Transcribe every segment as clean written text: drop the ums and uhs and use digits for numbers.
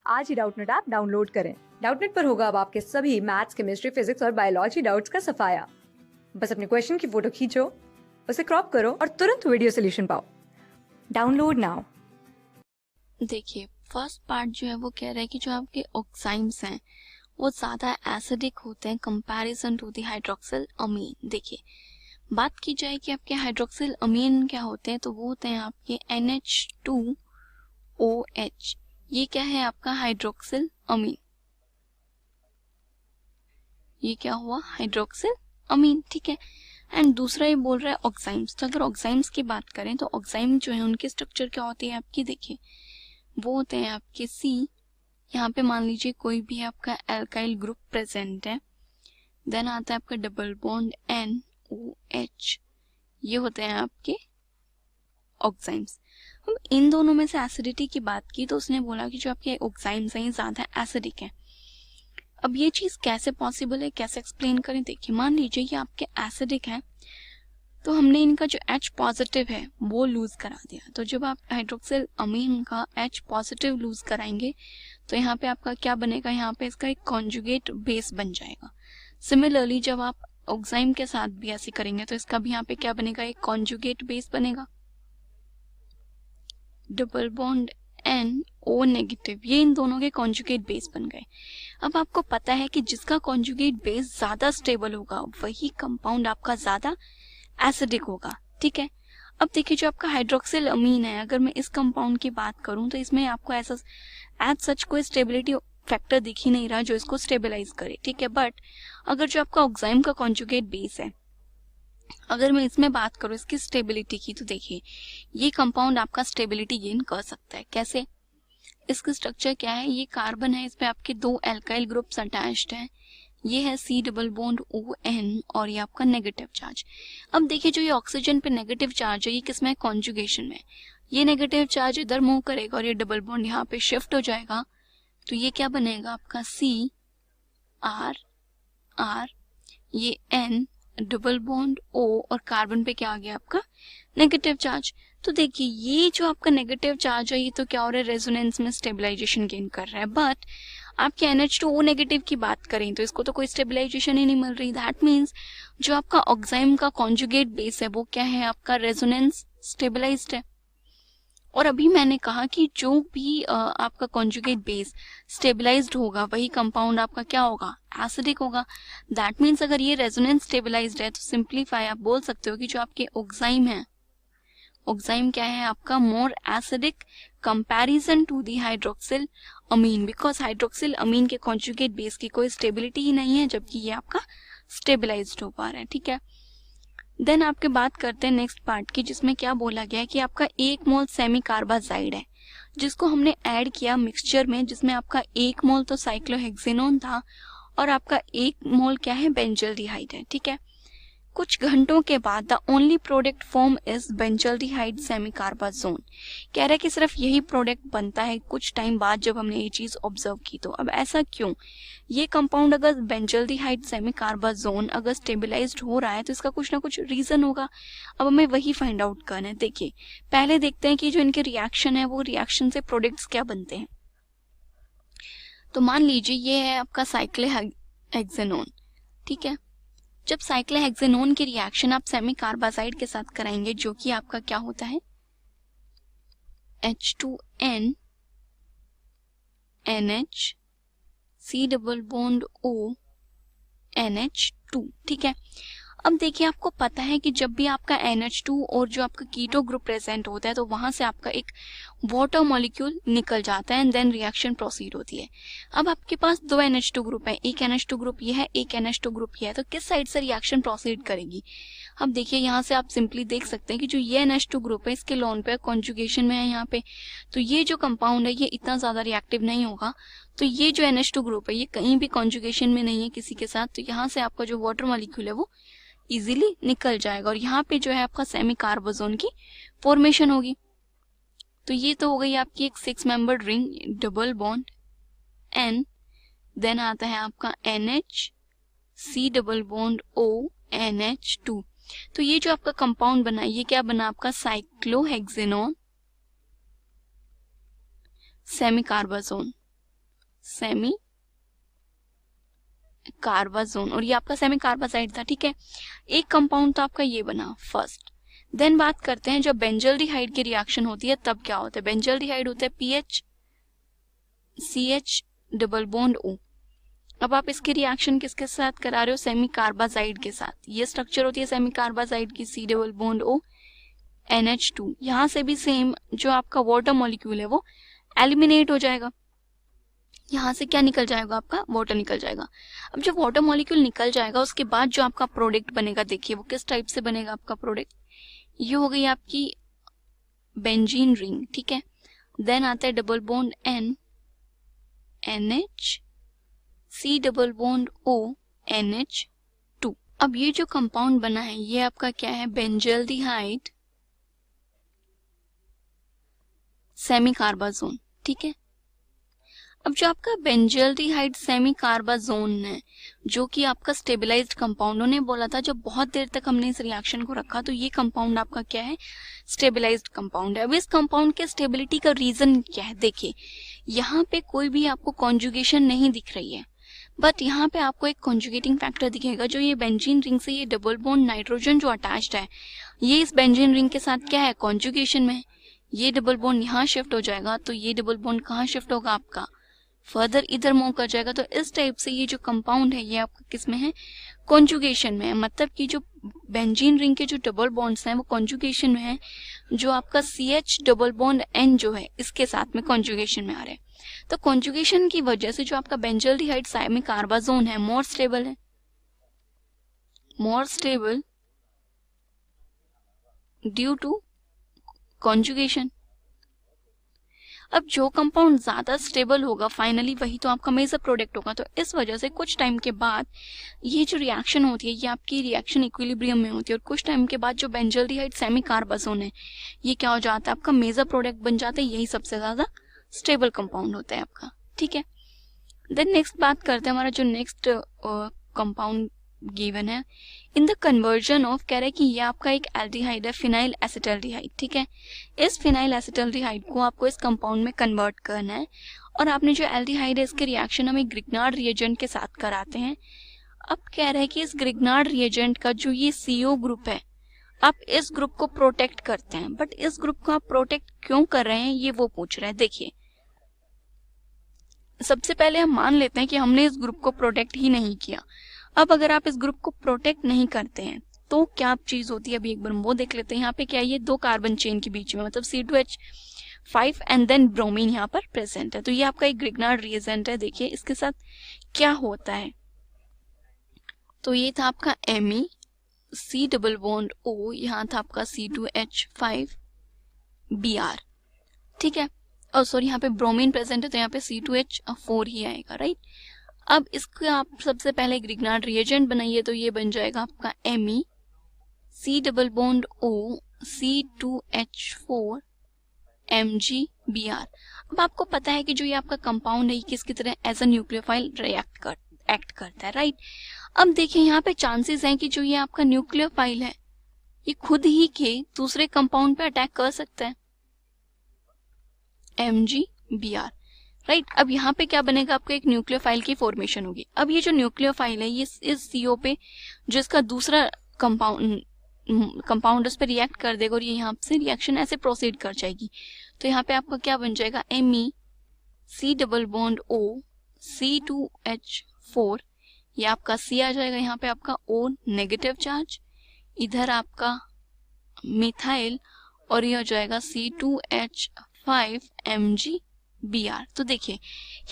आज ही Doubtnut app download करें। Doubtnut पर होगा अब आपके सभी मैथ्स, केमिस्ट्री, फिजिक्स और बायोलॉजी डाउट्स का सफाया। बस अपने क्वेश्चन की फोटो खींचो, उसे क्रॉप करो और तुरंत वीडियो सोल्यूशन पाओ। Download now. देखिए, फर्स्ट पार्ट जो है वो कह रहा है कि जो आपके ऑक्साइम्स हैं वो ज़्यादा एसिडिक होते हैं कंपैरिजन टू द हाइड्रोक्सिल अमीन। देखिए, बात की जाए कि आपके हाइड्रोक्सिल अमीन क्या होते हैं, तो वो होते हैं आपके NH2OH। ये क्या है आपका हाइड्रोक्सिल अमीन, ये क्या हुआ हाइड्रोक्सिल अमीन, ठीक है। एंड दूसरा ये बोल रहा है ऑक्साइम्स। तो अगर ऑक्साइम्स की बात करें तो ऑक्साइम जो है उनकी स्ट्रक्चर क्या होती है आपकी, देखिए वो होते हैं आपके C। यहाँ पे मान लीजिए कोई भी आपका एल्काइल ग्रुप प्रेजेंट है, देन आता है आपका डबल बॉन्ड NOH। ये होते हैं आपके ऑक्साइम्स। अब इन दोनों में से एसिडिटी की बात की तो उसने बोला कि जो आपके ऑक्साइम्स हैं ये ज्यादा एसिडिक हैं। अब ये चीज कैसे पॉसिबल है, कैसे एक्सप्लेन करें। देखिए, मान लीजिए ये आपके एसिडिक है तो हमने इनका जो H पॉजिटिव है वो लूज करा दिया। तो जब आप हाइड्रोक्सिल अमीन का H पॉजिटिव लूज कराएंगे तो यहाँ पे आपका क्या बनेगा, यहाँ पे इसका एक कॉन्जुगेट बेस बन जाएगा। सिमिलरली जब आप ऑक्साइम के साथ भी ऐसे करेंगे तो इसका भी यहाँ पे क्या बनेगा, एक कॉन्जुगेट बेस बनेगा। डबल बॉन्ड NO नेगेटिव, ये इन दोनों के कॉन्जुगेट बेस बन गए। अब आपको पता है कि जिसका कॉन्जुगेट बेस ज्यादा स्टेबल होगा वही कंपाउंड आपका ज्यादा एसिडिक होगा, ठीक है। अब देखिए, जो आपका हाइड्रोक्सिल अमीन है, अगर मैं इस कंपाउंड की बात करूं तो इसमें आपको ऐसा एज सच कोई स्टेबिलिटी फैक्टर दिख ही नहीं रहा जो इसको स्टेबलाइज करे, ठीक है। बट अगर जो आपका ऑक्साइम का कॉन्जुगेट बेस है, अगर मैं इसमें बात करूं इसकी स्टेबिलिटी की, तो देखिए ये कंपाउंड आपका स्टेबिलिटी गेन कर सकता है। कैसे, इसका स्ट्रक्चर क्या है, ये कार्बन है, इस पे आपके दो एल्काइल ग्रुप्स अटैच्ड हैं, ये है C डबल बॉन्ड ON और ये आपका नेगेटिव चार्ज। अब देखिए, जो ये ऑक्सीजन पे नेगेटिव चार्ज है ये किसमें है, कॉन्जुगेशन में। ये नेगेटिव चार्ज इधर मूव करेगा और ये डबल बॉन्ड यहाँ पे शिफ्ट हो जाएगा, तो ये क्या बनेगा आपका CR, ये N डबल बॉन्ड O और कार्बन पे क्या आ गया आपका नेगेटिव चार्ज। तो देखिए, ये जो आपका नेगेटिव चार्ज है ये तो क्या हो रहा है, रेजोनेंस में स्टेबलाइजेशन गेन कर रहा है। बट आपके NH2O नेगेटिव की बात करें तो इसको तो कोई स्टेबलाइजेशन ही नहीं मिल रही। दैट मीन्स जो आपका ऑक्साइम का कॉन्जुगेट बेस है वो क्या है आपका, रेजोनेंस स्टेबलाइज्ड है। और अभी मैंने कहा कि जो भी आपका कॉन्जुगेट बेस स्टेबलाइज्ड होगा वही कंपाउंड आपका क्या होगा, एसिडिक होगा। दैट मीन्स अगर ये रेजोनेंस स्टेबलाइज्ड है तो सिंप्लीफाई आप बोल सकते हो कि जो आपके ऑक्साइम है, ऑक्साइम क्या है आपका, more acidic comparison to the hydroxyl amine, because hydroxyl amine के कॉन्जुगेट बेस की कोई स्टेबिलिटी ही नहीं है जबकि ये आपका स्टेबलाइज्ड हो पा रहा है, ठीक है। देन आपके बात करते हैं नेक्स्ट पार्ट की, जिसमें क्या बोला गया है कि आपका 1 मोल सेमी कार्बाजाइड है जिसको हमने ऐड किया मिक्सचर में, जिसमें आपका 1 मोल तो साइक्लोहेक्सेनोन था और आपका 1 मोल क्या है, बेंजल्डिहाइड है, ठीक है। कुछ घंटों के बाद the only product form is benzaldehyde semicarbazone. कह रहा है कि सिर्फ यही प्रोडक्ट बनता है कुछ टाइम बाद जब हमने ये चीज ऑब्जर्व की। तो अब ऐसा क्यों, ये कंपाउंड अगर बेंजल्डिहाइड सेमीकार्बाजोन अगर स्टेबलाइज्ड हो रहा है तो इसका कुछ ना कुछ रीजन होगा। अब हमें वही फाइंड आउट करना है। देखिए, पहले देखते हैं कि जो इनके रिएक्शन है वो रिएक्शन से प्रोडक्ट्स क्या बनते हैं। तो मान लीजिए ये है आपका साइक्लोहेक्सेनोन, ठीक है। जब साइक्लोहेक्सेनोन की रिएक्शन आप सेमी कार्बाजाइड के साथ कराएंगे जो कि आपका क्या होता है, H2N NH C double bond O NH2, ठीक है। अब देखिए, आपको पता है कि जब भी आपका NH2 और जो आपका कीटो ग्रुप प्रेजेंट होता है तो वहां से आपका एक वाटर मॉलिक्यूल निकल जाता है एंड देन रिएक्शन प्रोसीड होती है। अब आपके पास दो NH2 ग्रुप है, एक NH2 ग्रुप ये है, एक NH2 ग्रुप ये है, तो किस साइड से रिएक्शन प्रोसीड करेगी। अब देखिए, यहाँ से आप सिंपली देख सकते हैं कि जो ये NH2 ग्रुप है इसके लोन पे कॉन्जुगेशन में है यहाँ पे, तो ये जो कंपाउंड है ये इतना ज्यादा रिएक्टिव नहीं होगा। तो ये जो NH2 ग्रुप है ये कहीं भी कॉन्जुगेशन में नहीं है किसी के साथ, तो यहाँ से आपका जो वाटर मॉलिक्यूल है वो इजीली निकल जाएगा और यहाँ पे जो है आपका सेमी कार्बाजोन की फॉर्मेशन होगी। तो ये तो हो गई आपकी एक 6 membered ring, double bond N, then आता है आपका NH C double bond O NH2। तो ये जो आपका कंपाउंड बना ये क्या बना आपका, साइक्लोहेक्सेनोन सेमी कार्बाजोन, सेमी कार्बाजोन और ये आपका सेमी कार्बाजाइड था, ठीक है। एक कंपाउंड तो आपका ये बना फर्स्ट। देन बात करते हैं जब बेंजल्डिहाइड की रिएक्शन होती है तब क्या होता है। बेंजल्डिहाइड होता है pH CH double bond O। अब आप इसकी रिएक्शन किसके साथ करा रहे हो, सेमी कार्बाजाइड के साथ। ये स्ट्रक्चर होती है सेमी कार्बाजाइड की, C double bond O NH2। यहां से भी सेम जो आपका वाटर मॉलिक्यूल है वो एलिमिनेट हो जाएगा। यहाँ से क्या निकल जाएगा, आपका वाटर निकल जाएगा। अब जब वाटर मॉलिक्यूल निकल जाएगा उसके बाद जो आपका प्रोडक्ट बनेगा, देखिए वो किस टाइप से बनेगा आपका प्रोडक्ट। ये हो गई आपकी बेंजीन रिंग, ठीक है। देन आता है double bond N NH C double bond O NH2। अब ये जो कंपाउंड बना है ये आपका क्या है, बेंजल्डिहाइड सेमी कार्बाजोन, ठीक है। अब जो आपका बेंजल्डिहाइड सेमी कार्बाजोन है जो कि आपका स्टेबलाइज्ड कंपाउंड, उन्होंने बोला था जब बहुत देर तक हमने इस रिएक्शन को रखा तो ये कंपाउंड आपका क्या है, स्टेबलाइज्ड कंपाउंड है। अब इस कंपाउंड के स्टेबिलिटी का रीजन क्या है, देखिए यहाँ पे कोई भी आपको कॉन्जुगेशन नहीं दिख रही है, बट यहाँ पे आपको एक कॉन्जुगेटिंग फैक्टर दिखेगा। जो ये बेंजीन रिंग से ये डबल बॉन्ड नाइट्रोजन जो अटैच्ड है ये इस बेंजीन रिंग के साथ क्या है, कॉन्जुगेशन में। ये डबल बॉन्ड यहाँ शिफ्ट हो जाएगा तो ये डबल बॉन्ड कहाँ शिफ्ट होगा, आपका फर्दर इधर मूव कर जाएगा। तो इस टाइप से ये जो कंपाउंड है ये आपका किस में है, कॉन्जुगेशन में है। मतलब कि जो बेंजीन रिंग के जो डबल बॉन्ड्स हैं वो कॉन्जुगेशन में है, जो आपका CH डबल बॉन्ड N जो है इसके साथ में कॉन्जुगेशन में आ रहा है। तो कॉन्जुगेशन की वजह से जो आपका बेंजल्डिहाइड सेमी कार्बाजोन है मोर स्टेबल है, more stable due to conjugation. अब जो कंपाउंड ज्यादा स्टेबल होगा फाइनली वही तो आपका मेजर प्रोडक्ट होगा। तो इस वजह से कुछ टाइम के बाद ये जो रिएक्शन होती है ये आपकी रिएक्शन इक्विलिब्रियम में होती है, और कुछ टाइम के बाद जो बेंजल्डिहाइड सेमी कार्बाजोन है ये क्या हो जाता है, आपका मेजर प्रोडक्ट बन जाता है। यही सबसे ज्यादा स्टेबल कंपाउंड होता है आपका, ठीक है। देन नेक्स्ट बात करते हैं, हमारा जो नेक्स्ट कंपाउंड गिवन है इन द कन्वर्जन ऑफ, कह रहे हैं कि ये आपका एक एल्डिहाइड है फिनाइल एसिटल्डिहाइड, ठीक है। इस फिनाइल एसिटल्डिहाइड को आपको इस कंपाउंड में कन्वर्ट करना है, और आपने जो एल्डिहाइड है इसके रिएक्शन हम एक ग्रिग्नार्ड रिएजेंट के साथ कराते हैं। अब कह रहे हैं कि इस ग्रिग्नार्ड रिएजेंट का जो ये CO ग्रुप है आप इस ग्रुप को प्रोटेक्ट करते हैं, बट इस ग्रुप को आप प्रोटेक्ट क्यों कर रहे हैं ये वो पूछ रहे हैं। देखिए सबसे पहले हम मान लेते हैं कि हमने इस ग्रुप को प्रोटेक्ट ही नहीं किया। अब अगर आप इस ग्रुप को प्रोटेक्ट नहीं करते हैं तो क्या चीज होती है, अभी एक बार हम वो देख लेते हैं। यहाँ पे क्या है, ये 2 कार्बन चेन के बीच में मतलब C2H5 एंड देन ब्रोमीन यहाँ पर प्रेजेंट है। तो ये आपका एक ग्रिग्नार्ड रिएजेंट है। देखिए इसके साथ क्या होता है, तो ये था आपका Me C double bond O, यहाँ था आपका C2H5 Br, ठीक है। और सॉरी यहाँ पे ब्रोमीन प्रेजेंट है तो यहाँ पे C2H4 ही आएगा, राइट। अब इसको आप सबसे पहले ग्रिग्नार्ड रिएजेंट बनाइए तो ये बन जाएगा आपका Me C double bond O C2H4 MgBr। अब आपको पता है कि जो ये आपका कंपाउंड है किसकी तरह एज अ न्यूक्लियोफाइल एक्ट करता है, राइट। अब देखिए यहाँ पे चांसेस हैं कि जो ये आपका न्यूक्लियोफाइल है ये खुद ही के दूसरे कंपाउंड पे अटैक कर सकता है, MgBr, राइट। अब यहाँ पे क्या बनेगा, आपको एक न्यूक्लियोफाइल की फॉर्मेशन होगी। अब ये जो न्यूक्लियोफाइल है ये इस CO पे जो इसका दूसरा कंपाउंड उस पर रिएक्ट कर देगा और ये यहाँ से रिएक्शन ऐसे प्रोसीड कर जाएगी। तो यहाँ पे आपका क्या बन जाएगा, Me C double bond O C2H4, ये आपका C आ जाएगा, यहाँ पे आपका O नेगेटिव चार्ज, इधर आपका मिथाइल और ये हो जाएगा C2H5 MgBr। तो देखिए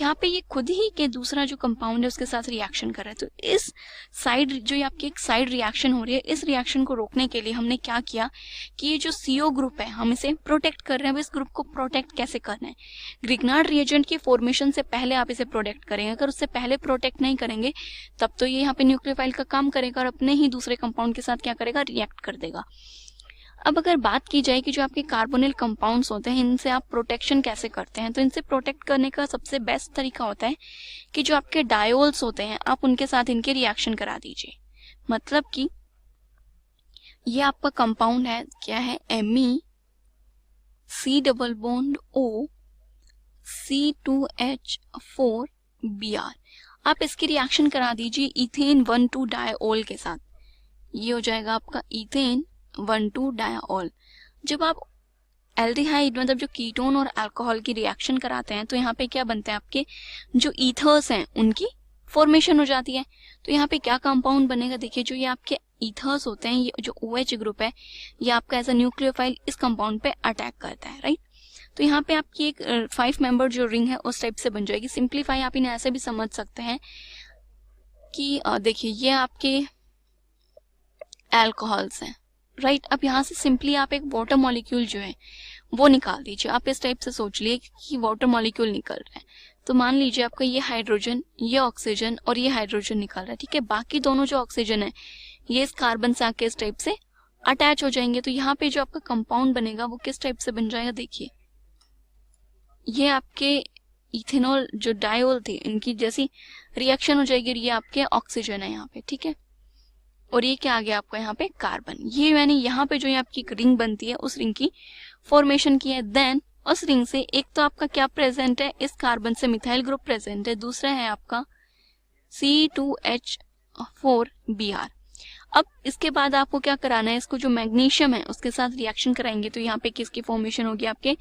यहाँ पे ये खुद ही के दूसरा जो कंपाउंड है उसके साथ रिएक्शन कर रहा है। तो इस साइड जो ये आपकी एक साइड रिएक्शन हो रही है, इस रिएक्शन को रोकने के लिए हमने क्या किया कि ये जो CO ग्रुप है हम इसे प्रोटेक्ट कर रहे हैं। अब इस ग्रुप को प्रोटेक्ट कैसे करना है, ग्रिग्नार्ड रिएजेंट की फॉर्मेशन से पहले आप इसे प्रोटेक्ट करेंगे। अगर उससे पहले प्रोटेक्ट नहीं करेंगे तब तो ये यहाँ पे न्यूक्लियोफाइल का काम करेगा और अपने ही दूसरे कंपाउंड के साथ क्या करेगा, रिएक्ट कर देगा। अब अगर बात की जाए कि जो आपके कार्बोनिल कंपाउंड्स होते हैं इनसे आप प्रोटेक्शन कैसे करते हैं, तो इनसे प्रोटेक्ट करने का सबसे बेस्ट तरीका होता है कि जो आपके डायोल्स होते हैं आप उनके साथ इनके रिएक्शन करा दीजिए। मतलब कि ये आपका कंपाउंड है क्या है, Me C double bond O C2H4 Br। आप इसकी रिएक्शन करा दीजिए इथेन 1,2-डायोल के साथ, ये हो जाएगा आपका इथेन 1,2-डायोल। जब आप एल्डिहाइड मतलब जो कीटोन और अल्कोहल की रिएक्शन कराते हैं तो यहाँ पे क्या बनते हैं, आपके जो ईथर्स हैं उनकी फॉर्मेशन हो जाती है। तो यहाँ पे क्या कंपाउंड बनेगा, देखिए जो ये आपके ईथर्स होते हैं, ये जो OH ग्रुप है ये आपका एज अ न्यूक्लियोफाइल इस कंपाउंड पे अटैक करता है, राइट। तो यहाँ पे आपकी एक 5 मेंबर जो रिंग है उस टाइप से बन जाएगी। सिंप्लीफाई आप इन्हें ऐसे भी समझ सकते हैं कि देखिए ये आपके अल्कोहल्स हैं, राइट। अब यहाँ से सिंपली आप एक वाटर मॉलिक्यूल जो है वो निकाल दीजिए। आप इस टाइप से सोच लिए कि वाटर मॉलिक्यूल निकल रहा है, तो मान लीजिए आपका ये हाइड्रोजन, ये ऑक्सीजन और ये हाइड्रोजन निकल रहा है, ठीक है। बाकी दोनों जो ऑक्सीजन है ये इस कार्बन से आके इस टाइप से अटैच हो जाएंगे। तो यहाँ पे जो आपका कंपाउंड बनेगा वो किस टाइप से बन जाएगा, देखिए ये आपके इथेनॉल जो डायोल थे इनकी जैसी रिएक्शन हो जाएगी, ये आपके ऑक्सीजन है यहाँ पे, ठीक है। और ये क्या आ गया आपका यहाँ पे कार्बन। ये यानी यहाँ पे जो ये आपकी रिंग बनती है उस रिंग की फॉर्मेशन की है। देन उस रिंग से एक तो आपका क्या प्रेजेंट है, इस कार्बन से मिथाइल ग्रुप प्रेजेंट है, दूसरा है आपका C2H4Br। अब इसके बाद आपको क्या कराना है, इसको जो मैग्नीशियम है उसके साथ रिएक्शन कराएंगे तो यहाँ पे किसकी फॉर्मेशन होगी, आपके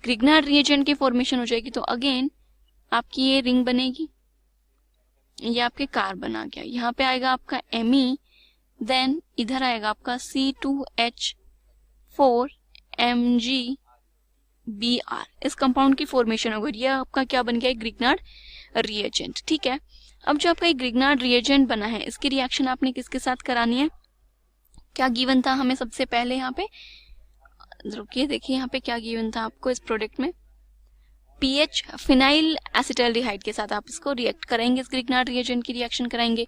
ग्रिग्नार्ड रिएजेंट की फॉर्मेशन हो जाएगी। तो अगेन आपकी ये रिंग बनेगी, ये आपके कार्बन आ गया, यहाँ पे आएगा आपका Me, देन इधर आएगा आपका C2H4Mg Br। इस कंपाउंड की फॉर्मेशन हो गई, ये आपका क्या बन गया, ग्रिग्नार्ड रिएजेंट, ठीक है। अब जो आपका ग्रिग्नार्ड रिएजेंट बना है इसकी रिएक्शन आपने किसके साथ करानी है, क्या गिवन था हमें सबसे पहले, यहाँ पे रुकिए देखिए यहाँ पे क्या गिवन था आपको इस प्रोडक्ट में, पीएच फिनाइल एसिटाल्डिहाइड के साथ आप इसको रिएक्ट करेंगे, इस ग्रिग्नार्ड रिएजेंट की रिएक्शन कराएंगे।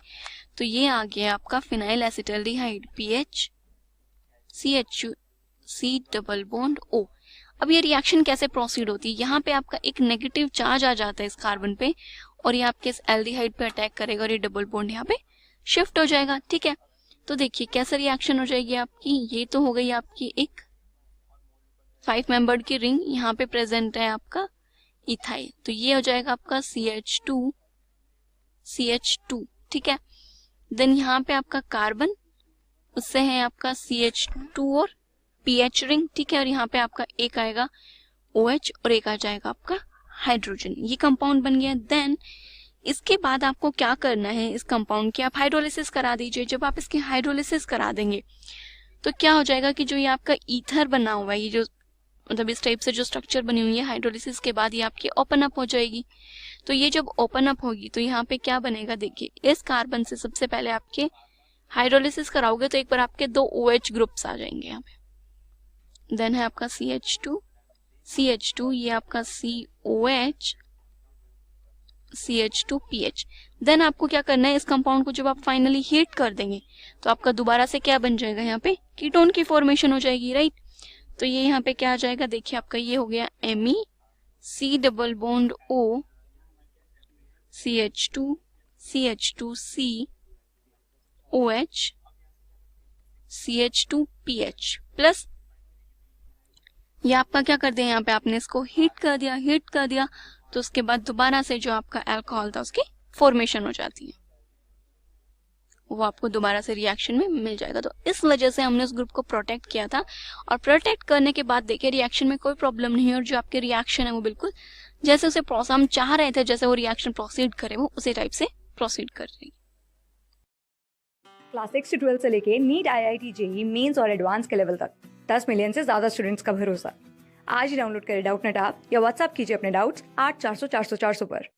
तो ये आ गया आपका phenyl acetaldehyde pH CH C double bond O। अब ये रिएक्शन कैसे प्रोसीड होती है, यहाँ पे आपका एक नेगेटिव चार्ज आ जाता है इस कार्बन पे और ये आपके इस एल्डिहाइड पे अटैक करेगा और ये डबल बॉन्ड यहाँ पे शिफ्ट हो जाएगा, ठीक है। तो देखिए कैसे रिएक्शन हो जाएगी आपकी, ये तो हो गई आपकी एक 5 मेंबर्ड की रिंग, यहाँ पे प्रेजेंट है आपका इथाइल, तो ये हो जाएगा आपका CH2, ठीक है। देन यहाँ पे आपका कार्बन, उससे है आपका CH2 और पीएच रिंग, ठीक है। और यहाँ पे आपका एक आएगा OH और एक आ जाएगा आपका हाइड्रोजन, ये कंपाउंड बन गया। देन इसके बाद आपको क्या करना है, इस कंपाउंड की आप हाइड्रोलिसिस करा दीजिए। जब आप इसकी हाइड्रोलिसिस करा देंगे तो क्या हो जाएगा कि जो ये आपका ईथर बना हुआ है, ये जो मतलब इस टाइप से जो स्ट्रक्चर बनी हुई है, हाइड्रोलिसिस के बाद ये आपकी ओपन अप हो जाएगी। तो ये जब ओपन अप होगी तो यहाँ पे क्या बनेगा, देखिए इस कार्बन से सबसे पहले आपके हाइड्रोलिसिस कराओगे तो एक बार आपके 2 OH ग्रुप्स आ जाएंगे यहाँ पे। देन है आपका CH2, ये आपका COH, CH2PH। देन आपको क्या करना है, इस कंपाउंड को जब आप फाइनली हीट कर देंगे तो आपका दोबारा से क्या बन जाएगा, यहाँ पे कीटोन की फॉर्मेशन हो जाएगी, राइट। तो ये यहाँ पे क्या आ जाएगा, देखिए आपका ये हो गया Me C double bond O CH2C OH CH2PH plus ये आपका क्या कर दिया, यहाँ पे आपने इसको हीट कर दिया तो उसके बाद दोबारा से जो आपका अल्कोहल था उसकी फॉर्मेशन हो जाती है, वो आपको दोबारा से रिएक्शन में मिल जाएगा। तो इस वजह से हमने उस ग्रुप को प्रोटेक्ट किया था और प्रोटेक्ट करने के बाद देखिए रिएक्शन में कोई प्रॉब्लम नहीं है और जो आपके रिएक्शन है वो बिल्कुल जैसे उसे हम चाह रहे थे जैसे वो रिएक्शन प्रोसीड करे वो उसी टाइप से प्रोसीड कर रही। क्लास 6 से 12 से लेके नीट, IIT, JEE मेंस और एडवांस के लेवल तक 10 मिलियन से ज्यादा स्टूडेंट्स का भरोसा। आज ही डाउनलोड करें डाउटनेट ऐप या व्हाट्सएप कीजिए अपने डाउट्स 8400 400 400 पर।